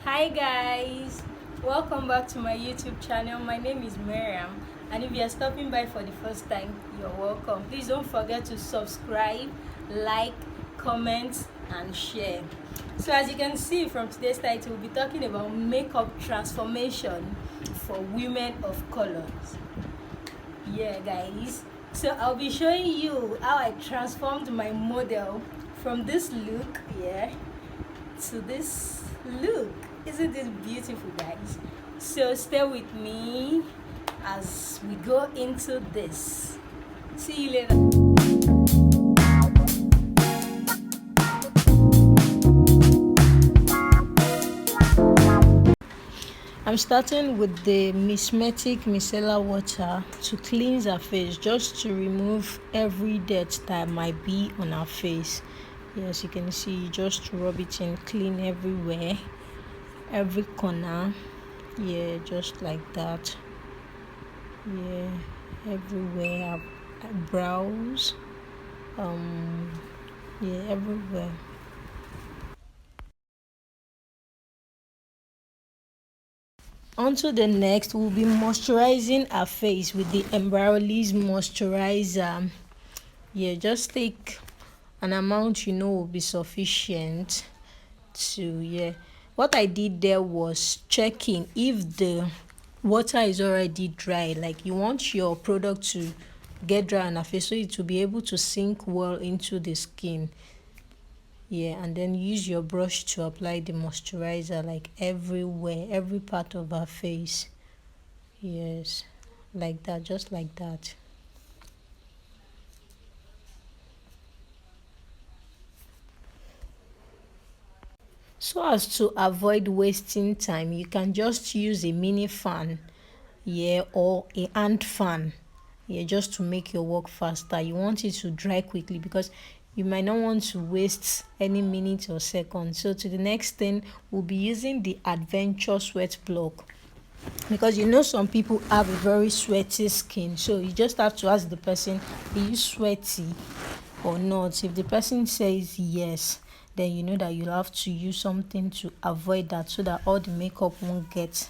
Hi guys, welcome back to my YouTube channel. My name is Miriam, and if you are stopping by for the first time, you're welcome. Please don't forget to subscribe, like, comment and share. So as you can see from today's title, we'll be talking about makeup transformation for women of colors. Yeah guys, so I'll be showing you how I transformed my model from this look to this look. Isn't this beautiful, guys? So stay with me as we go into this. See you later. I'm starting with the Mismetic Micellar water to cleanse our face, just to remove every dirt that might be on our face. Yes, you can see, just rub it in, clean everywhere, every corner. Yeah, just like that. Yeah, everywhere, brows, yeah, everywhere. On to the next, we'll be moisturizing our face with the Embryolisse moisturizer. Yeah, just take an amount you know will be sufficient to, what I did there was checking if the water is already dry. Like, you want your product to get dry on our face so it will be able to sink well into the skin. Yeah, and then use your brush to apply the moisturizer, like everywhere, every part of our face. Yes, like that, just like that. So as to avoid wasting time, you can just use a mini fan, or a hand fan, just to make your work faster. You want it to dry quickly because you might not want to waste any minute or second. So to the next thing, we'll be using the Adventure Sweat Block, because some people have a very sweaty skin. So you just have to ask the person, are you sweaty or not? If the person says yes, then you know that you'll have to use something to avoid that, so that all the makeup won't get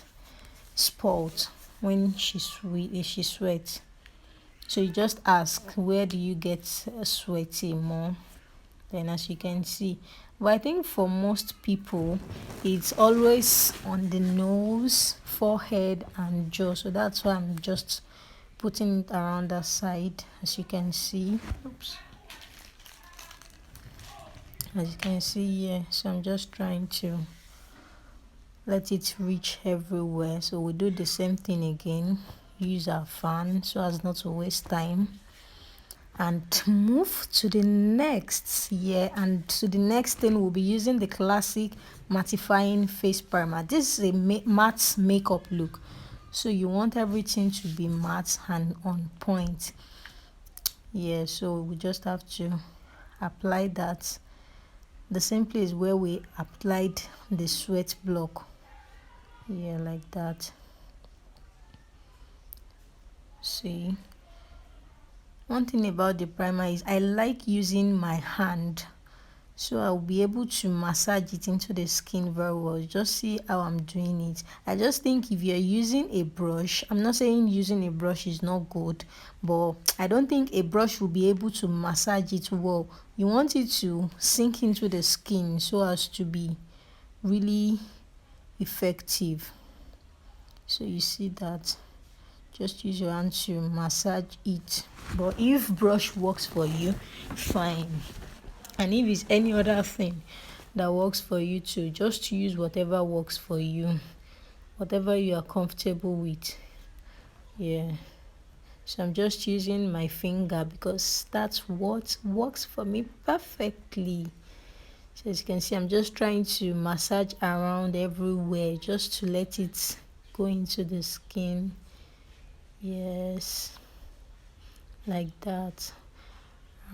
spoiled when she sweats. So you just ask, where do you get sweaty more? Then as you can see, but I think for most people it's always on the nose, forehead and jaw. So that's why I'm just putting it around that side, as you can see. Oops. As you can see here, so I'm just trying to let it reach everywhere. So we do the same thing again, use our fan so as not to waste time, and move to the next. And to the next thing, we'll be using the classic mattifying face primer. This is a matte makeup look, so you want everything to be matte and on point. So we just have to apply that the same place where we applied the sweat block, like that. See, one thing about the primer is I like using my hand, so I'll be able to massage it into the skin very well. Just see how I'm doing it. I just think if you're using a brush, I'm not saying using a brush is not good, but I don't think a brush will be able to massage it well. You want it to sink into the skin so as to be really effective. So you see that, just use your hand to massage it. But if brush works for you, fine. And if it's any other thing that works for you too, just use whatever works for you, whatever you are comfortable with. So I'm just using my finger because that's what works for me perfectly. So as you can see, I'm just trying to massage around everywhere just to let it go into the skin. Yes, like that,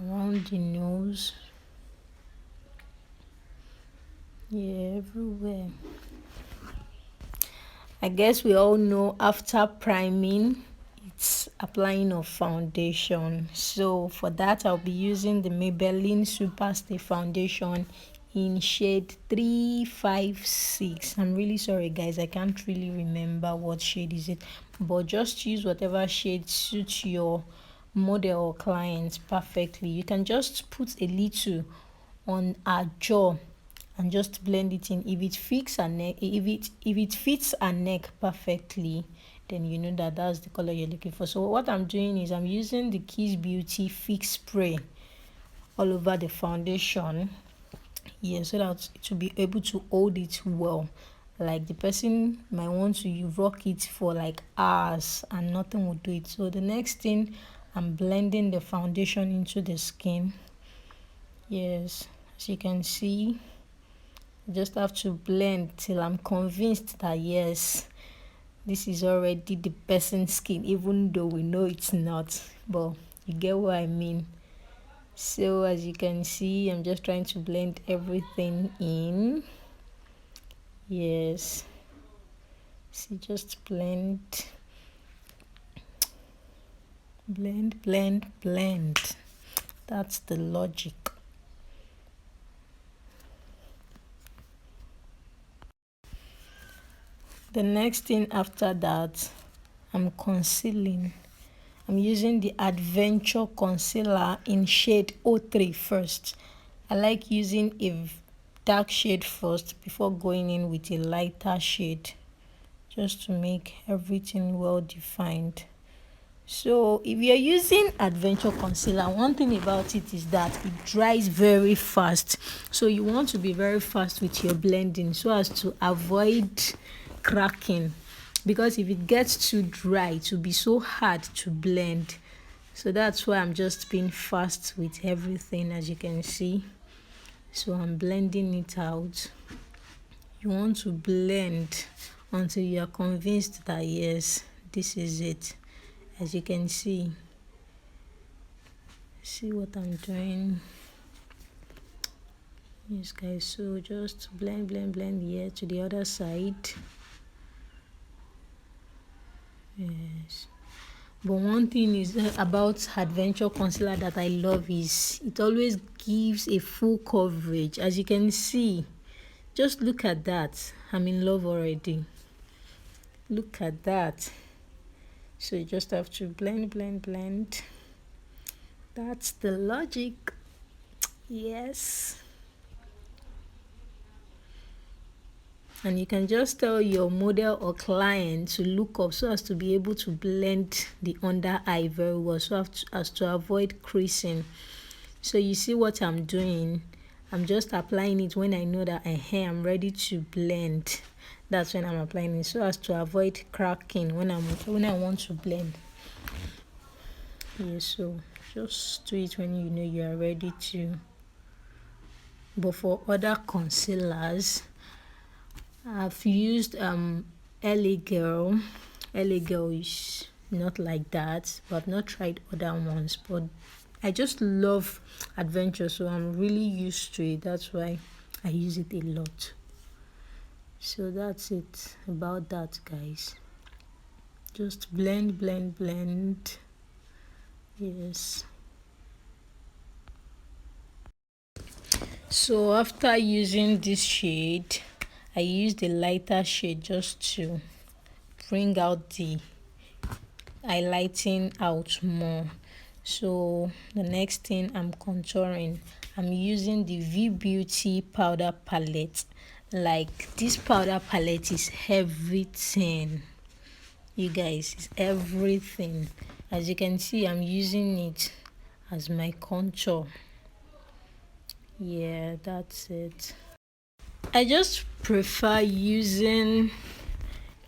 around the nose, everywhere. I guess we all know after priming, it's applying of foundation. So for that, I'll be using the Maybelline Super Stay Foundation in shade 356. I'm really sorry guys, I can't really remember what shade is it, but just use whatever shade suits your model or client perfectly. You can just put a little on her jaw and just blend it in. If it fits her neck, if it fits her neck perfectly, then you know that that's the color you're looking for. So what I'm doing is I'm using the Kiss Beauty Fix Spray all over the foundation, so that it will be able to hold it well. Like the person might want to rock it for like hours and nothing will do it. So the next thing, I'm blending the foundation into the skin. Yes, as you can see, I just have to blend till I'm convinced that yes, this is already the person's skin, even though we know it's not, but you get what I mean. So as you can see, I'm just trying to blend everything in. Yes, see, just blend, blend. That's the logic. The next thing after that, I'm concealing. I'm using the Adventure Concealer in shade 03 first. I like using a dark shade first before going in with a lighter shade, just to make everything well defined. So if you're using Adventure Concealer, one thing about it is that it dries very fast. So you want to be very fast with your blending so as to avoid cracking, because if it gets too dry, it will be so hard to blend. So that's why I'm just being fast with everything, as you can see. So I'm blending it out. You want to blend until you are convinced that yes, this is it. As you can see what I'm doing. Yes guys, so just blend here to the other side. Yes, but one thing is about Adventure Concealer that I love is it always gives a full coverage. As you can see, just look at that. I'm in love already. Look at that. So you just have to blend. That's the logic. Yes. And you can just tell your model or client to look up so as to be able to blend the under eye very well, so as to avoid creasing. So you see what I'm doing. I'm just applying it when I know that I'm ready to blend. That's when I'm applying it, so as to avoid cracking when I want to blend. Yeah, so just do it when you know you are ready to. But for other concealers, I've used LA Girl. LA Girl is not like that, but I've not tried other ones. But I just love Adventure, so I'm really used to it. That's why I use it a lot. So that's it about that, guys. Just blend. Yes. So after using this shade, I used a lighter shade just to bring out the highlighting out more. So the next thing, I'm contouring. I'm using the V Beauty powder palette. Like, this powder palette is everything, you guys. It's everything. As you can see, I'm using it as my contour. Yeah, that's it. I just prefer using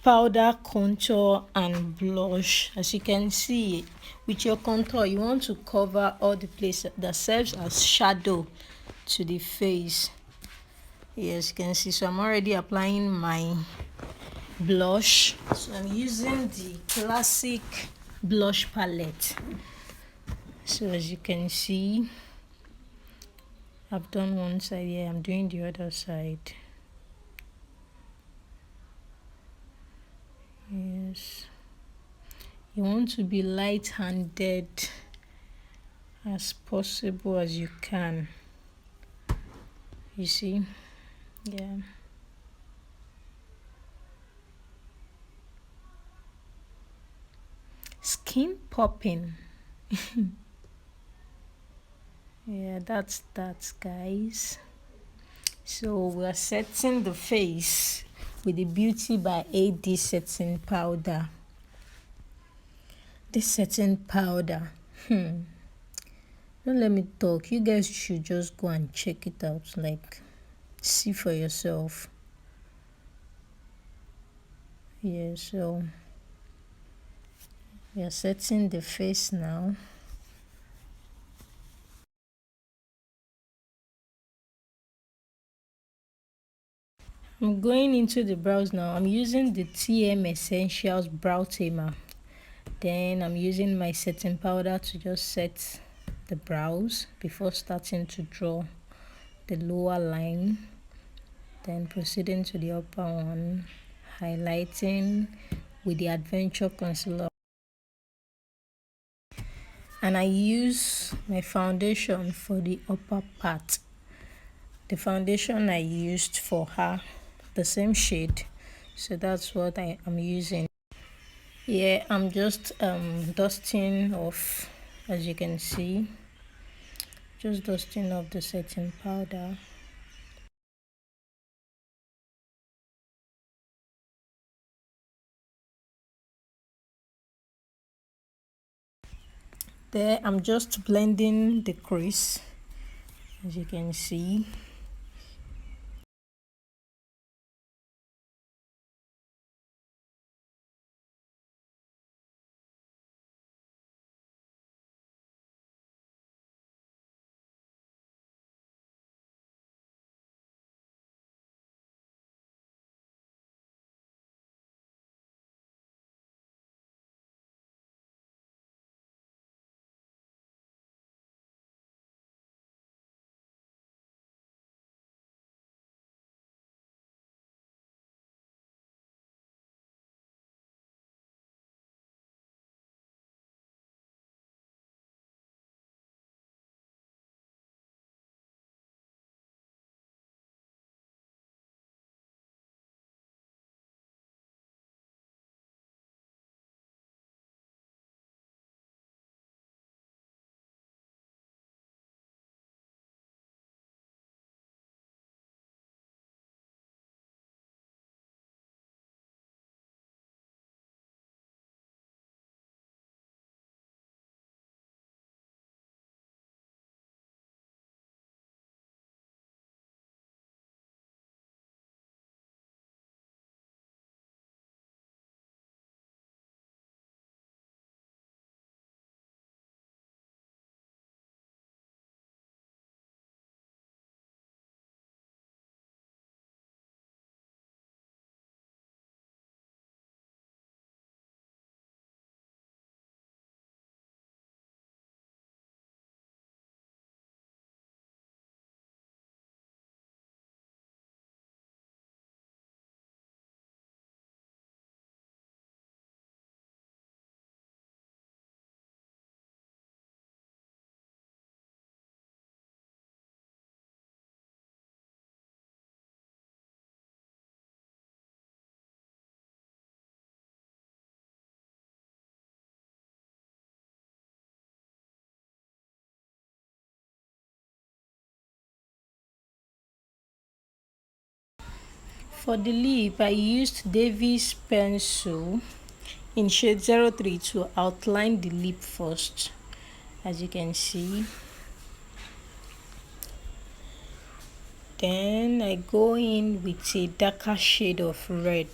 powder, contour and blush. As you can see, with your contour, you want to cover all the places that serves as shadow to the face. Yes, you can see. So I'm already applying my blush. So I'm using the classic blush palette. So as you can see, I've done one side here, I'm doing the other side. Yes, you want to be light-handed as possible as you can. You see? Yeah. Skin popping. Yeah, that's that, guys. So we're setting the face with the Beauty by AD setting powder. This setting powder, don't let me talk. You guys should just go and check it out. Like, see for yourself. Yeah, so we are setting the face now. I'm going into the brows now. I'm using the TM Essentials Brow Tamer. Then I'm using my setting powder to just set the brows before starting to draw the lower line. Then proceeding to the upper one, highlighting with the Adventure Concealer. And I use my foundation for the upper part. The foundation I used for her, the same shade, so that's what I am using. Yeah, I'm just dusting off, as you can see, just dusting off the setting powder. There, I'm just blending the crease, as you can see. For the lip, I used Davy's pencil in shade 03 to outline the lip first, as you can see. Then I go in with a darker shade of red.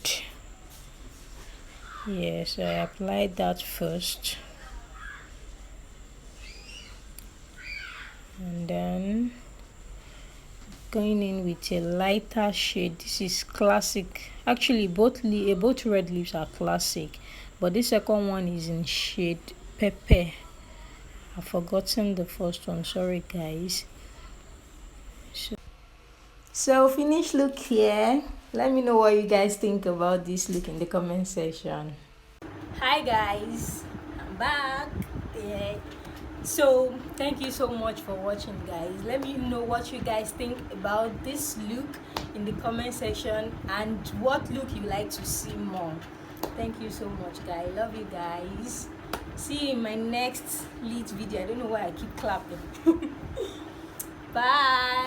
Yes, I applied that first. And then going in with a lighter shade. This is classic. Actually, both red lips are classic, but this second one is in shade pepper. I've forgotten the first one. Sorry, guys. So finished look here. Let me know what you guys think about this look in the comment section. Hi guys, I'm back. Yeah. So thank you so much for watching, guys. Let me know what you guys think about this look in the comment section, and what look you like to see more. Thank you so much, guys. Love you guys. See you in my next lit video. I don't know why I keep clapping. Bye.